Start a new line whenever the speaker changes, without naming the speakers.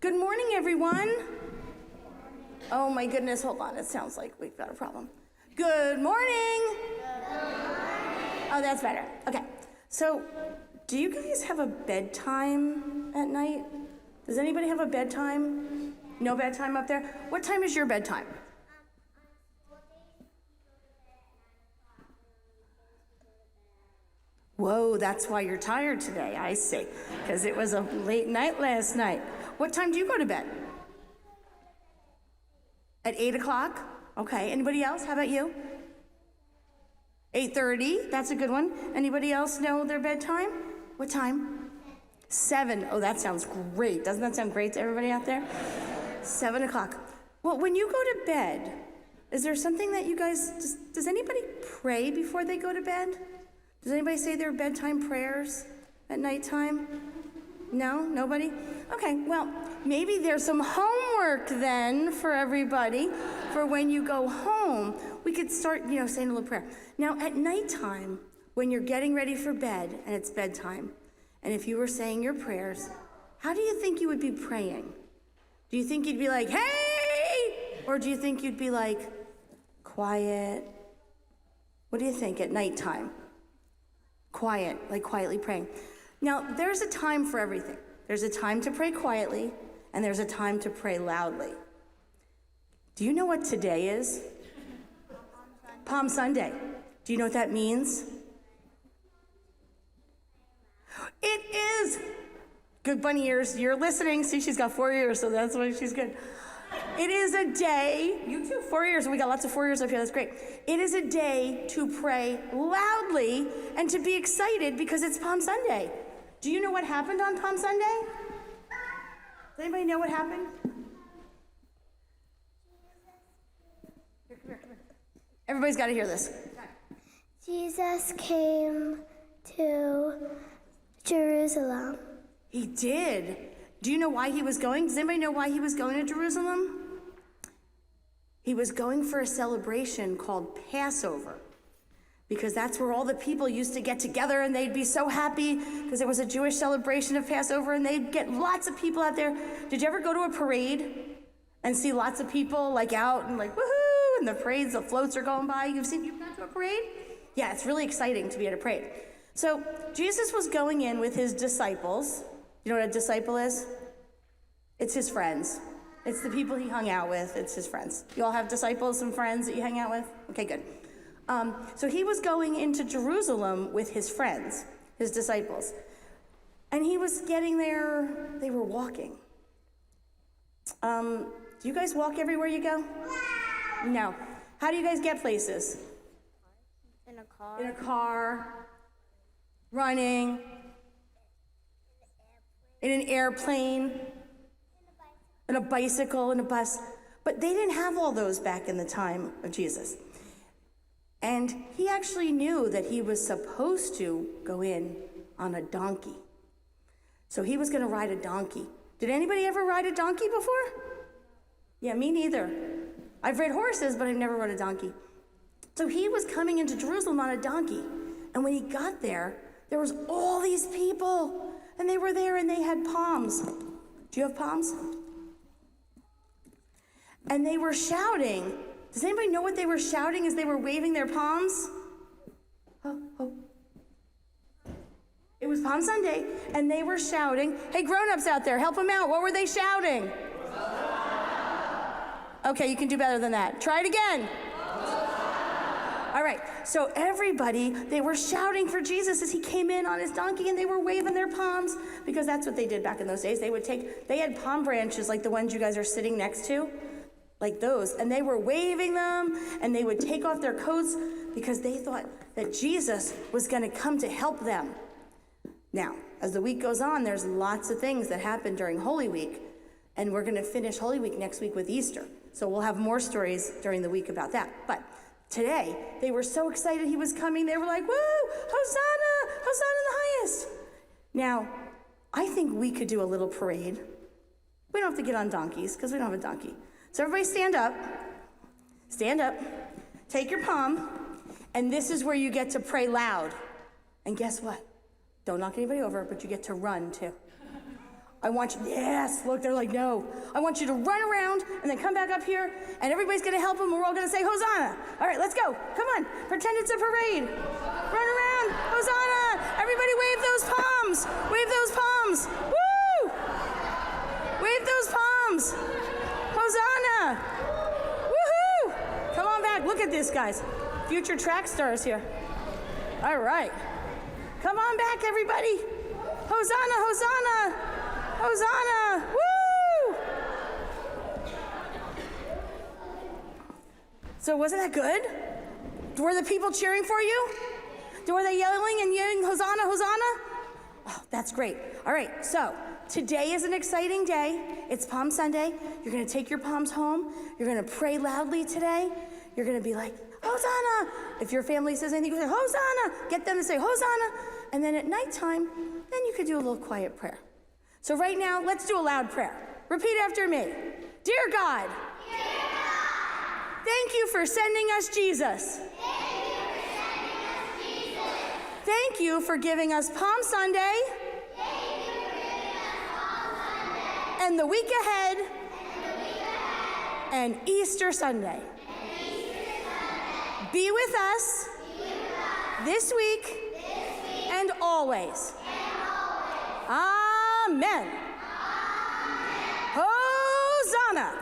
Good morning, everyone. Oh my goodness, hold on. It sounds like we've got a problem. Good morning. Oh, that's better. Okay. So, do you guys have a bedtime at night? Does anybody have a bedtime? No bedtime up there? What time is your bedtime? Whoa, that's why you're tired today, I see. Because it was a late night last night. What time do you go to bed? At 8 o'clock? Okay, anybody else? How about you? 8:30, that's a good one. Anybody else know their bedtime? What time? 7. Oh, that sounds great. Doesn't that sound great to everybody out there? 7 o'clock. Well, when you go to bed, is there something that you guys, does anybody pray before they go to bed? Does anybody say their bedtime prayers at nighttime? No? Nobody? Okay, well, maybe there's some homework then for everybody for when you go home. We could start, saying a little prayer. Now, at nighttime, when you're getting ready for bed and it's bedtime, and if you were saying your prayers, how do you think you would be praying? Do you think you'd be like, hey? Or do you think you'd be like, quiet? What do you think at nighttime? Quiet, like quietly praying. Now, there's a time for everything. There's a time to pray quietly, and there's a time to pray loudly. Do you know what today is? Palm Sunday. Do you know what that means? It is. Good bunny ears. You're listening. See, she's got 4 ears, so that's why she's good. It is a day, you too, 4 years, and we got lots of 4 years up here, that's great. It is a day to pray loudly and to be excited because it's Palm Sunday. Do you know what happened on Palm Sunday? Does anybody know what happened? Here, come here. Everybody's got to hear this.
Jesus came to Jerusalem.
He did. Do you know why he was going? Does anybody know why he was going to Jerusalem? He was going for a celebration called Passover, because that's where all the people used to get together and they'd be so happy because it was a Jewish celebration of Passover and they'd get lots of people out there. Did you ever go to a parade and see lots of people like out and like woohoo, and the parades, the floats are going by? You've gone to a parade? Yeah, it's really exciting to be at a parade. So Jesus was going in with his disciples. You know what a disciple is? It's his friends. It's the people he hung out with. It's his friends. You all have disciples and friends that you hang out with? Okay, good. So he was going into Jerusalem with his friends, his disciples. And he was getting there, they were walking. Do you guys walk everywhere you go? No. How do you guys get places?
In a car.
In a car, running, in an airplane, in a bicycle, in a bus. But they didn't have all those back in the time of Jesus. And he actually knew that he was supposed to go in on a donkey. So he was going to ride a donkey. Did anybody ever ride a donkey before? Yeah, me neither. I've ridden horses, but I've never rode a donkey. So he was coming into Jerusalem on a donkey. And when he got there, there was all these people. And they were there and they had palms. Do you have palms? And they were shouting. Does anybody know what they were shouting as they were waving their palms? Oh, oh. It was Palm Sunday, and they were shouting. Hey, grown-ups out there, help them out. What were they shouting? Okay, you can do better than that. Try it again. All right, so everybody, they were shouting for Jesus as he came in on his donkey, and they were waving their palms, because that's what they did back in those days. They had palm branches like the ones you guys are sitting next to, like those, and they were waving them, and they would take off their coats because they thought that Jesus was going to come to help them. Now, as the week goes on, there's lots of things that happen during Holy Week, and we're going to finish Holy Week next week with Easter. So we'll have more stories during the week about that. But today, they were so excited he was coming. They were like, woo, Hosanna, Hosanna in the highest. Now, I think we could do a little parade. We don't have to get on donkeys because we don't have a donkey. So everybody stand up, take your palm, and this is where you get to pray loud. And guess what? Don't knock anybody over, but you get to run too. I want you, yes, look, they're like, no. I want you to run around and then come back up here, and everybody's gonna help them, and we're all gonna say Hosanna. All right, let's go. Come on, pretend it's a parade. Run around, Hosanna. Everybody wave those palms. Wave those palms. Woo! Wave those palms. Hosanna. Woohoo! Come on back, look at this, guys. Future track stars here. All right. Come on back, everybody. Hosanna, Hosanna. Hosanna! Woo! So wasn't that good? Were the people cheering for you? Were they yelling Hosanna, Hosanna? Oh, that's great. All right, so today is an exciting day. It's Palm Sunday. You're going to take your palms home. You're going to pray loudly today. You're going to be like, Hosanna! If your family says anything, you say, Hosanna! Get them to say, Hosanna! And then at nighttime, then you could do a little quiet prayer. So right now, let's do a loud prayer. Repeat after me. Dear God, thank you for sending us Jesus. Thank you for giving us Palm Sunday. And the week ahead. And Easter Sunday. Be with us this week and always. Amen. Hosanna.